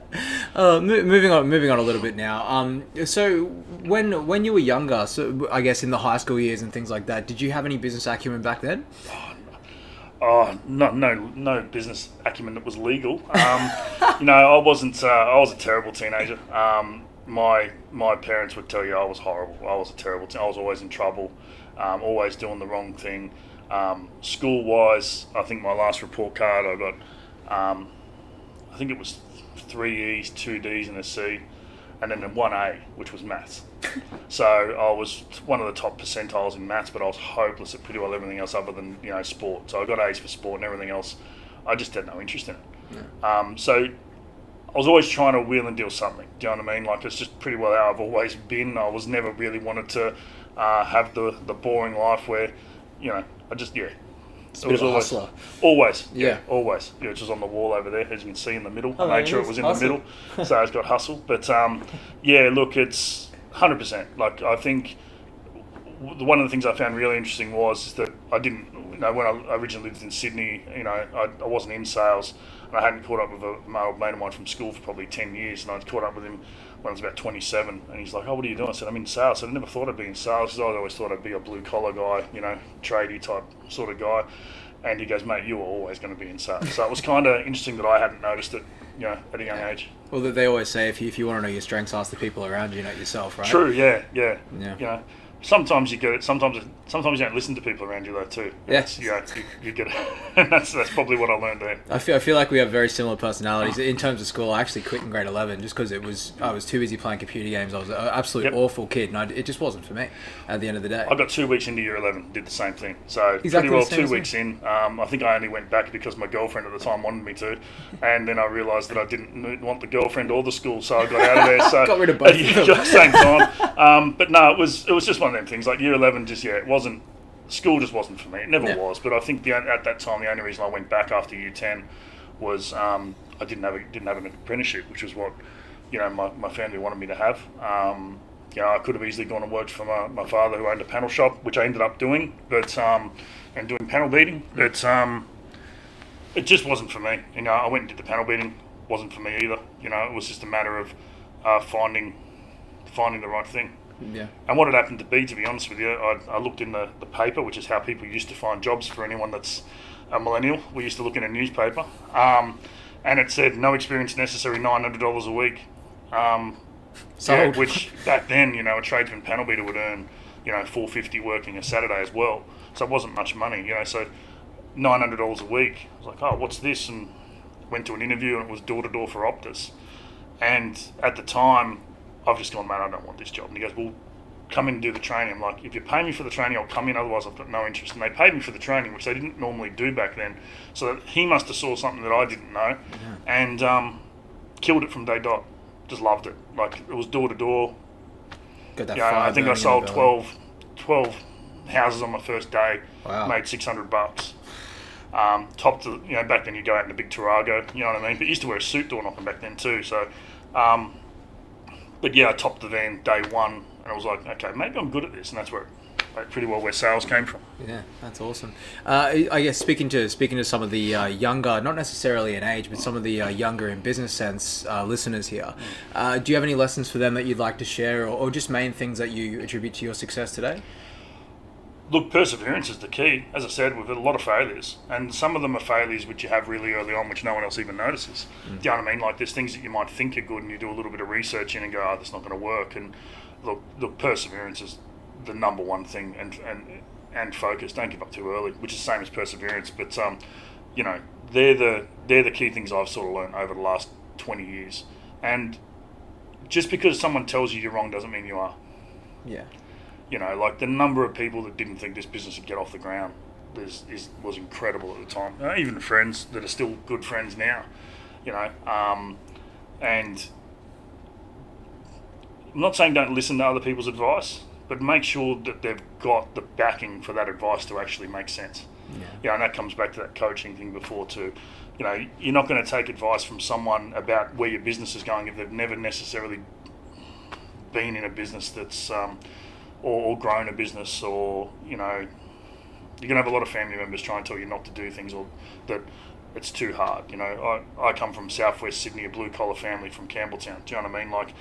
Moving on a little bit now. So when you were younger, so I guess in the high school years and things like that, did you have any business acumen back then? No business acumen that was legal. I wasn't. I was a terrible teenager. My parents would tell you I was horrible. I was a terrible. I was always in trouble, always doing the wrong thing. School wise, I think my last report card I got, I think it was 3 E's, 2 D's, and a C, and then 1 A, which was maths. So I was one of the top percentiles in maths, but I was hopeless at pretty well everything else other than sport. So I got A's for sport, and everything else I just had no interest in it. Yeah. So I was always trying to wheel and deal something. Do you know what I mean? Like, it's just pretty well how I've always been. I was never really wanted to have the boring life where, I just, It was always. Which was on the wall over there, as you can see in the middle. I made sure it was in the middle, so it's got hustle. But look, it's 100%. Like, I think one of the things I found really interesting was that I didn't, when I originally lived in Sydney, I wasn't in sales, and I hadn't caught up with my old mate of mine from school for probably 10 years, and I'd caught up with him when I was about 27, and he's like, "Oh, what are you doing?" I said, "I'm in sales." I never thought I'd be in sales, because I always thought I'd be a blue-collar guy, tradie type sort of guy. And he goes, "Mate, you were always going to be in sales." So it was kind of interesting that I hadn't noticed it, at a young age. Well, they always say if you want to know your strengths, ask the people around you, not yourself, right? True, yeah. Sometimes you get it. Sometimes you don't listen to people around you though too. Yes. You get it. And that's probably what I learned there. I feel like we have very similar personalities. In terms of school, I actually quit in grade 11 just because I was too busy playing computer games. I was an absolute awful kid, and it just wasn't for me at the end of the day. I got 2 weeks into year 11, did the same thing. So pretty well 2 weeks in. I think I only went back because my girlfriend at the time wanted me to, and then I realised that I didn't want the girlfriend or the school, so I got out of there. So got rid of both of them. At the same time. But no, it was just one of them things. Like year 11, it wasn't. School just wasn't for me. It never was. But I think at that time, the only reason I went back after year 10 was I didn't have an apprenticeship, which was what my family wanted me to have. I could have easily gone and worked for my father, who owned a panel shop, which I ended up doing, and doing panel beating. But it just wasn't for me. I went and did the panel beating. Wasn't for me either. It was just a matter of finding the right thing. Yeah. And what it happened to be honest with you, I looked in the paper, which is how people used to find jobs for anyone that's a millennial. We used to look in a newspaper, and it said no experience necessary, $900 a week. Which back then, a tradesman panel beater would earn, $450 working a Saturday as well. So it wasn't much money, so $900 a week. I was like, oh, what's this? And went to an interview, and it was door-to-door for Optus. And at the time, I've just gone, "Man, I don't want this job." And he goes, "Well, come in and do the training." I'm like, "If you pay me for the training, I'll come in, otherwise I've got no interest." And they paid me for the training, which they didn't normally do back then. So he must have saw something that I didn't know, and killed it from day dot. Just loved it. Like, it was door to door. I think I sold 12 houses on my first day. Wow. Made $600. Topped, back then you go out in a big Tarago, you know what I mean? But you used to wear a suit door knocking back then too. So, but I topped the van day one, and I was like, okay, maybe I'm good at this, and that's where pretty well where sales came from. Yeah, that's awesome. I guess speaking to some of the younger, not necessarily in age, but some of the younger in business sense listeners here, do you have any lessons for them that you'd like to share, or just main things that you attribute to your success today? Look, perseverance is the key. As I said, we've had a lot of failures, and some of them are failures which you have really early on, which no one else even notices. Do you know what I mean? Like, there's things that you might think are good, and you do a little bit of research in and go, "Oh, that's not going to work." And look, perseverance is the number one thing, and focus. Don't give up too early, which is the same as perseverance. But you know, they're the key things I've sort of learned over the last 20 years. And just because someone tells you you're wrong doesn't mean you are. Yeah. You know, like the number of people that didn't think this business would get off the ground was incredible at the time. Even friends that are still good friends now, you know. And I'm not saying don't listen to other people's advice, but make sure that they've got the backing for that advice to actually make sense. Yeah. You know, and that comes back to that coaching thing before too. You know, you're not going to take advice from someone about where your business is going if they've never necessarily been in a business that's or grown a business, or, you know, you're going to have a lot of family members try and tell you not to do things, or that it's too hard. You know, I come from southwest Sydney, a blue collar family from Campbelltown. Do you know what I mean? Like,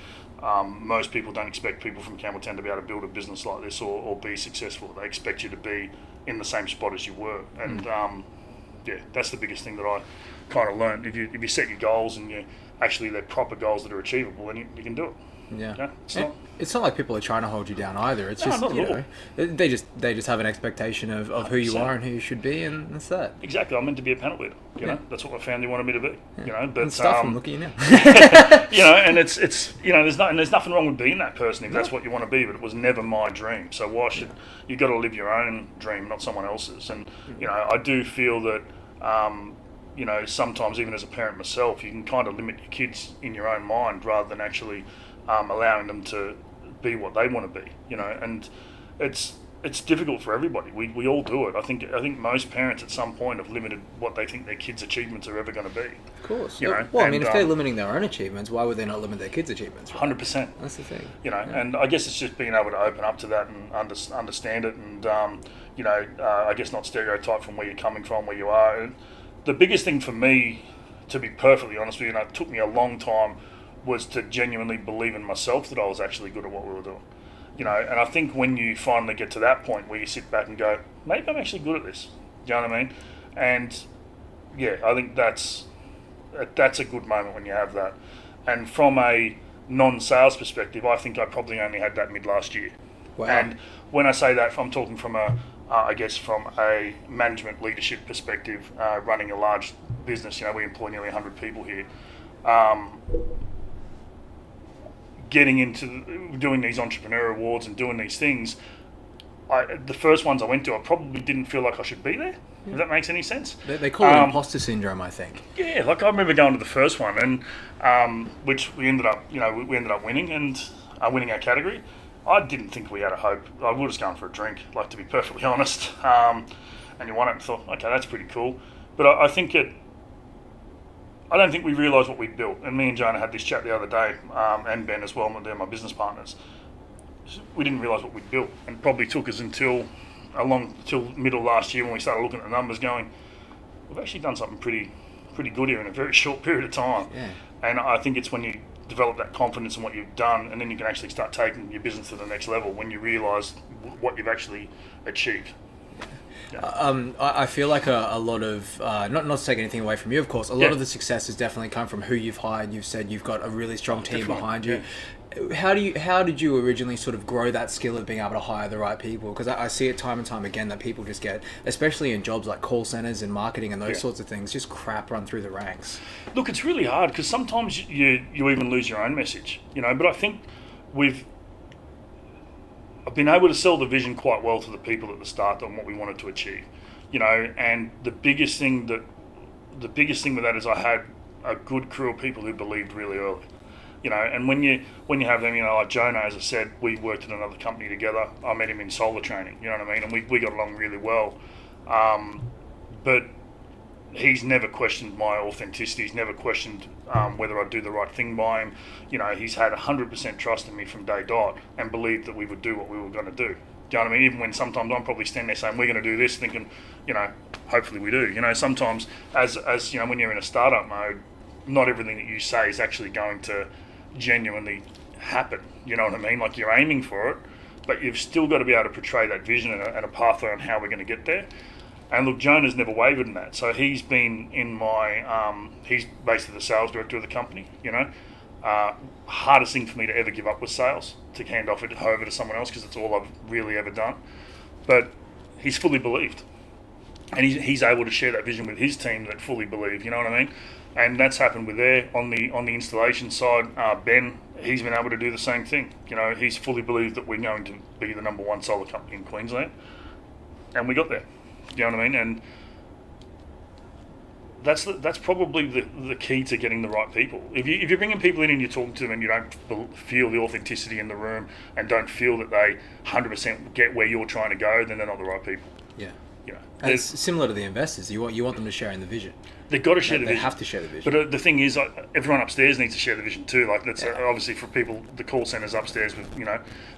most people don't expect people from Campbelltown to be able to build a business like this or be successful. They expect you to be in the same spot as you were. And yeah, that's the biggest thing that I kind of learned. If you set your goals and they're proper goals that are achievable, then you can do it. Yeah, it's not like people are trying to hold you down either. It's just, you know, they just have an expectation of who you are and who you should be, and that's that. Exactly. I'm meant to be a panel leader. You know, that's what my family wanted me to be. Yeah. You know, but and stuff from looking at you now. You know, and it's you know, there's nothing wrong with being that person if that's what you want to be. But it was never my dream. So why should you got to live your own dream, not someone else's? And you know, I do feel that. You know, sometimes even as a parent myself, you can kind of limit your kids in your own mind rather than actually allowing them to be what they want to be. You know, and it's difficult for everybody. We all do it. I think most parents at some point have limited what they think their kids' achievements are ever going to be. Of course. You know, well, I mean, if they're limiting their own achievements, why would they not limit their kids' achievements? Right? 100%. That's the thing. You know, and I guess it's just being able to open up to that and understand it, and you know, I guess not stereotype from where you're coming from, where you are. And the biggest thing for me, to be perfectly honest with you, and it took me a long time, was to genuinely believe in myself that I was actually good at what we were doing. You know, and I think when you finally get to that point where you sit back and go, maybe I'm actually good at this. Do you know what I mean? And yeah, I think that's a good moment when you have that. And from a non-sales perspective, I think I probably only had that mid last year. Wow. And when I say that, I'm talking from I guess from a management leadership perspective, running a large business. You know, we employ nearly 100 people here. Getting into doing these entrepreneur awards and doing these things, the first ones I went to, I probably didn't feel like I should be there. If that makes any sense. They call it imposter syndrome, I think. Yeah, like I remember going to the first one, and which we ended up winning and winning our category. I didn't think we had a hope. I was just going for a drink, like, to be perfectly honest. And you won it and thought, okay, that's pretty cool. But I think I don't think we realised what we built. And me and Jonah had this chat the other day, and Ben as well, they're my business partners. We didn't realise what we'd built, and probably took us until middle last year when we started looking at the numbers going, we've actually done something pretty good here in a very short period of time. Yeah. And I think it's when you develop that confidence in what you've done, and then you can actually start taking your business to the next level when you realise what you've actually achieved. Yeah. I feel like a lot of, not to take anything away from you, of course, a lot of the success has definitely come from who you've hired. You've said you've got a really strong team behind you. Yeah. How did you originally sort of grow that skill of being able to hire the right people? Because I see it time and time again that people just get, especially in jobs like call centers and marketing and those sorts of things, just crap run through the ranks. Look, it's really hard because sometimes you even lose your own message, you know. But I think I've been able to sell the vision quite well to the people at the start on what we wanted to achieve, you know. And the biggest thing with that is I had a good crew of people who believed really early. You know, and when you have them, you know, like Jonah, as I said, we worked at another company together. I met him in solar training, you know what I mean? And we got along really well. But he's never questioned my authenticity. He's never questioned whether I'd do the right thing by him. You know, he's had 100% trust in me from day dot and believed that we would do what we were going to do. Do you know what I mean? Even when sometimes I'm probably standing there saying, we're going to do this, thinking, you know, hopefully we do. You know, sometimes as you know, when you're in a startup mode, not everything that you say is actually going to genuinely happen. You know what I mean? Like, you're aiming for it, but you've still got to be able to portray that vision and a pathway on how we're going to get there. And look, Jonah's never wavered in that. So he's been in my, he's basically the sales director of the company, you know. Hardest thing for me to ever give up was sales, to hand off it over to someone else, because it's all I've really ever done. But he's fully believed. And he's able to share that vision with his team that fully believe, you know what I mean? And that's happened with there. On the installation side, Ben, he's been able to do the same thing. You know, he's fully believed that we're going to be the number one solar company in Queensland. And we got there. You know what I mean? And that's probably the key to getting the right people. If you're bringing people in and you're talking to them and you don't feel the authenticity in the room and don't feel that they 100% get where you're trying to go, then they're not the right people. Yeah. You know, and it's similar to the investors. You want them to share in the vision. They've got to share the vision. They have to share the vision. But the thing is, everyone upstairs needs to share the vision too. Like that's obviously for people, the call centers upstairs, with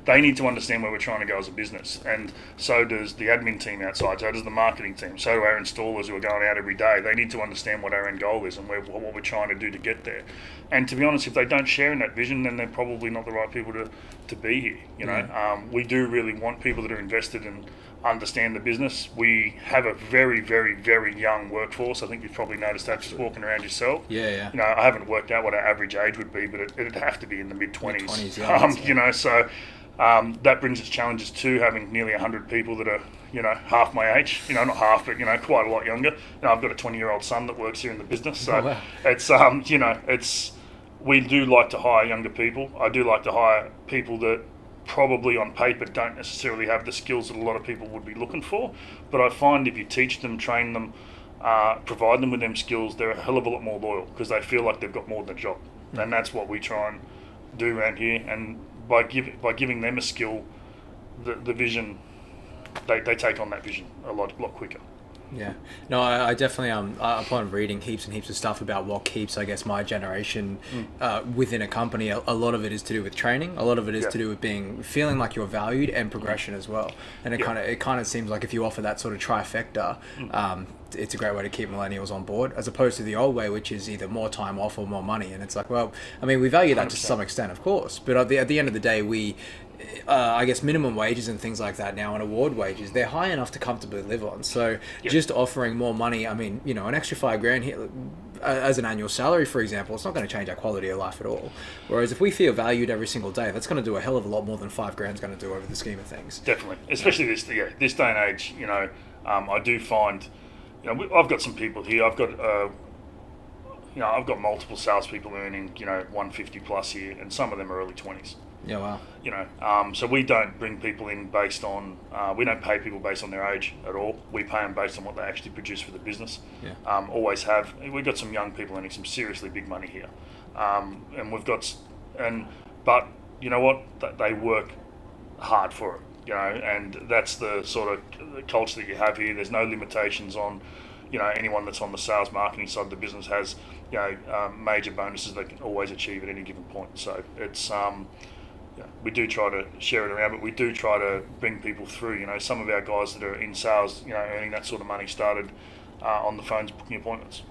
they need to understand where we're trying to go as a business, and so does the admin team outside. So does the marketing team. So do our installers who are going out every day. They need to understand what our end goal is and what we're trying to do to get there. And to be honest, if they don't share in that vision, then they're probably not the right people to be here. You know, we do really want people that are invested and understand the business. We have a very, very, very young workforce. I think you've probably noticed that just walking around yourself. Yeah. You know, I haven't worked out what our average age would be, but it'd have to be in the mid-20s. Mid-20s, You know, so that brings its challenges too, having nearly 100 people that are, half my age. Not half, but, quite a lot younger. I've got a 20-year-old son that works here in the business. So it's, we do like to hire younger people. I do like to hire people that probably on paper don't necessarily have the skills that a lot of people would be looking for, but I find if you teach them, train them, provide them with them skills, they're a hell of a lot more loyal because they feel like they've got more than a job. And that's what we try and do around here. And by giving them a skill, the vision, they take on that vision a lot quicker. Yeah, no, I definitely upon reading heaps and heaps of stuff about what keeps, I guess, my generation within a company, a lot of it is to do with training. A lot of it is to do with feeling like you're valued and progression as well. And it kind of seems like if you offer that sort of trifecta, it's a great way to keep millennials on board, as opposed to the old way, which is either more time off or more money. And it's like, well, I mean, we value that 100%. To some extent, of course, but at the end of the day, we. I guess minimum wages and things like that now, and award wages, they're high enough to comfortably live on. So just offering more money, I mean, an extra $5,000 here as an annual salary, for example, it's not going to change our quality of life at all. Whereas if we feel valued every single day, that's going to do a hell of a lot more than $5,000 is going to do over the scheme of things. Definitely, especially this day and age. I do find, I've got some people here. I've got multiple salespeople earning, 150 plus here, and some of them are early 20s. Yeah, wow. So we don't bring people in based on, we don't pay people based on their age at all. We pay them based on what they actually produce for the business. Yeah. Always have. We've got some young people earning some seriously big money here. But you know what? They work hard for it, and that's the sort of culture that you have here. There's no limitations on, anyone that's on the sales marketing side of the business has, major bonuses they can always achieve at any given point. So it's, we do try to share it around, but we do try to bring people through. Some of our guys that are in sales, earning that sort of money started on the phones booking appointments.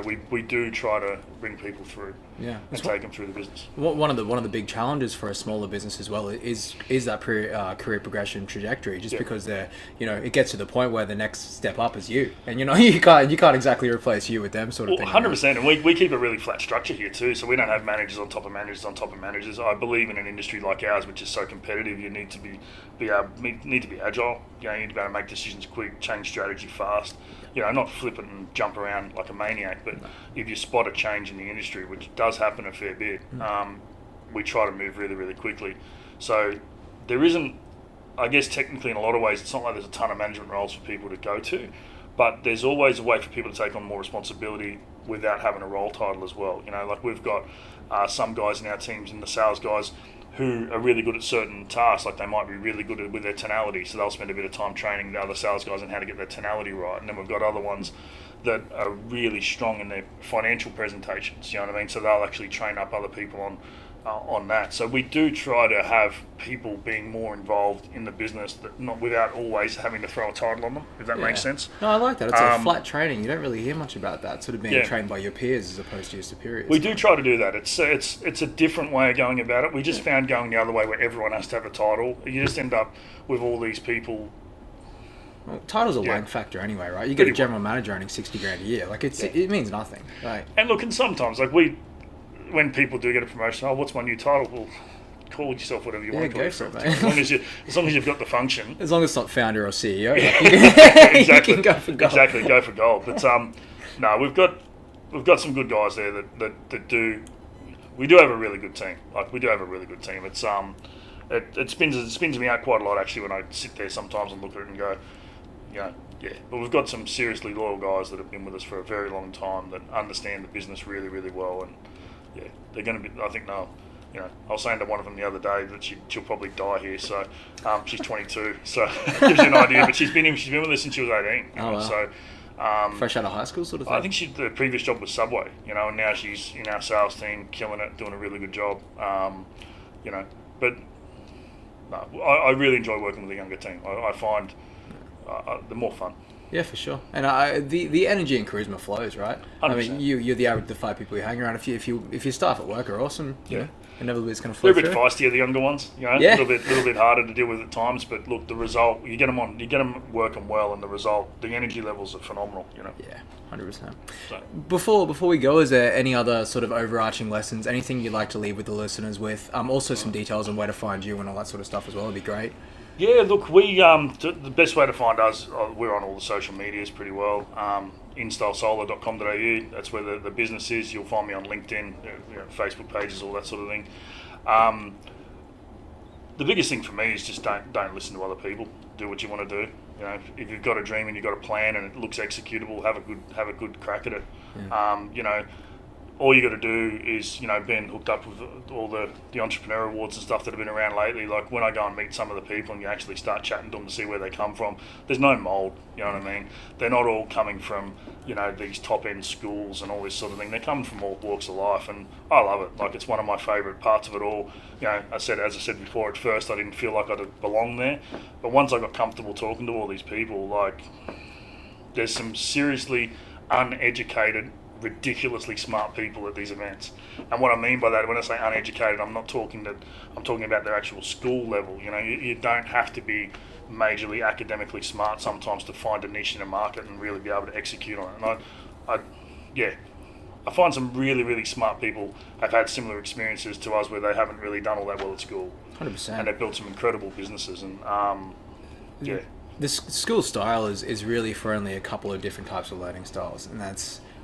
We do try to bring people through and take them through the business. One of the big challenges for a smaller business as well is that career progression trajectory. Just because it gets to the point where the next step up is you, and you can't exactly replace you with them sort of thing. 100%, and we keep a really flat structure here too. So we don't have managers on top of managers on top of managers. I believe in an industry like ours, which is so competitive, you need to be agile. You need to be able to make decisions quick, change strategy fast. Not flip it and jump around like a maniac, but if you spot a change in the industry, which does happen a fair bit, we try to move really, really quickly. So there isn't, I guess technically in a lot of ways, it's not like there's a ton of management roles for people to go to, but there's always a way for people to take on more responsibility without having a role title as well. Like we've got some guys in our teams, and the sales guys, who are really good at certain tasks. Like they might be really good with their tonality, so they'll spend a bit of time training the other sales guys on how to get their tonality right. And then we've got other ones that are really strong in their financial presentations, you know what I mean? So they'll actually train up other people on on that. So we do try to have people being more involved in the business, that not without always having to throw a title on them, if that makes sense. No, I like that. It's like flat training. You don't really hear much about that, sort of being trained by your peers as opposed to your superiors. We do try to do that. It's a different way of going about it. We just found going the other way where everyone has to have a title, you just end up with all these people. Well, title's a wank factor anyway, right? You get a general manager earning $60,000 a year. Like it means nothing. Like, and look, and sometimes when people do get a promotion, what's my new title? Well, call yourself whatever you want to call yourself. As long as you've got the function. As long as it's not founder or CEO. Exactly. You can go for gold. Exactly, go for gold. But no, we've got some good guys there that do. We do have a really good team. Like we do have a really good team. It's it spins me out quite a lot actually when I sit there sometimes and look at it and go, yeah. But we've got some seriously loyal guys that have been with us for a very long time that understand the business really, really well, and they're going to be. I think they'll. I was saying to one of them the other day that she'll probably die here. So she's 22, so it gives you an idea. But she's been with us since she was 18. Wow. So fresh out of high school, sort of thing. I think the previous job was Subway. And now she's in our sales team, killing it, doing a really good job. But no, I really enjoy working with a younger team. I find they're more fun. Yeah, for sure. And the energy and charisma flows, right? 100%. I mean, you're the average of the 5 people you hang around. If your staff at work are awesome, inevitably it's going to flow. They're a bit feistier, the younger ones. A little bit harder to deal with at times. But look, the result, you get them working well, and the result, the energy levels are phenomenal. Yeah, 100%. So. Before we go, is there any other sort of overarching lessons? Anything you'd like to leave with the listeners with? Also, some details on where to find you and all that sort of stuff as well would be great. Yeah, look, we the best way to find us, we're on all the social medias pretty well. Instylesolar.com.au, that's where the business is. You'll find me on LinkedIn, Facebook pages, all that sort of thing. The biggest thing for me is just don't listen to other people. Do what you want to do. If you've got a dream and you've got a plan and it looks executable, have a good crack at it. Yeah. All you got to do is, being hooked up with all the entrepreneur awards and stuff that have been around lately. Like when I go and meet some of the people and you actually start chatting to them to see where they come from, there's no mold, you know what I mean? They're not all coming from, these top end schools and all this sort of thing. They're coming from all walks of life, and I love it. Like it's one of my favourite parts of it all. As I said before, at first I didn't feel like I belonged there, but once I got comfortable talking to all these people, like there's some seriously uneducated, ridiculously smart people at these events. And what I mean by that, when I say uneducated, I'm talking about their actual school level. You don't have to be majorly academically smart sometimes to find a niche in a market and really be able to execute on it. And I find some really, really smart people have had similar experiences to us where they haven't really done all that well at school. 100%. And they've built some incredible businesses. And the school style is really for only a couple of different types of learning styles, and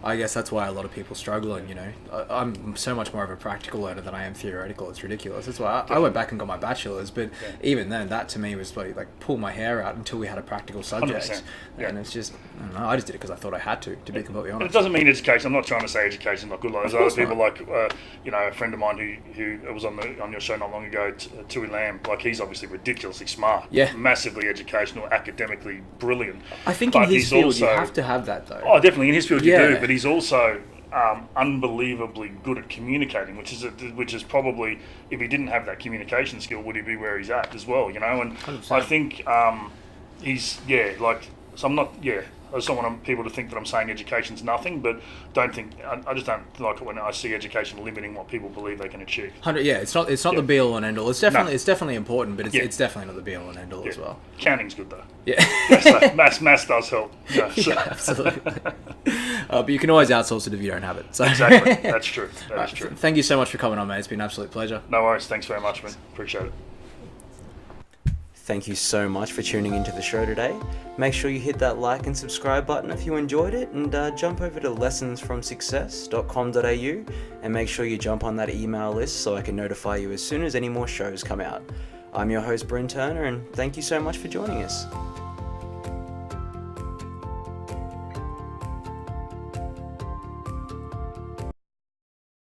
I guess that's why a lot of people struggle. And I'm so much more of a practical learner than I am theoretical. It's ridiculous. That's why I went back and got my bachelor's, but even then, that to me was like pull my hair out until we had a practical subject. And it's just, I don't know, I just did it because I thought I had to be completely honest. It doesn't mean education. I'm not trying to say education not good. Like, there's other people like a friend of mine who was on your show not long ago, Tui Lamb. Like he's obviously ridiculously smart, massively educational, academically brilliant. I think in his field you have to have that though. Oh, definitely in his field you do, but he's also unbelievably good at communicating, which is probably, if he didn't have that communication skill, would he be where he's at as well? And 100%. I think so I'm not I just don't want people to think that I'm saying education's nothing, but I just don't like it when I see education limiting what people believe they can achieve. It's not the be all and end all. It's definitely important, but it's definitely not the be all and end all as well. Counting's good though. Yeah, maths does help. Absolutely. But you can always outsource it if you don't have it. So. Exactly, that's true. That is true. Thank you so much for coming on, mate. It's been an absolute pleasure. No worries. Thanks very much, man. Appreciate it. Thank you so much for tuning into the show today. Make sure you hit that like and subscribe button if you enjoyed it, and jump over to lessonsfromsuccess.com.au and make sure you jump on that email list so I can notify you as soon as any more shows come out. I'm your host, Bryn Turner, and thank you so much for joining us.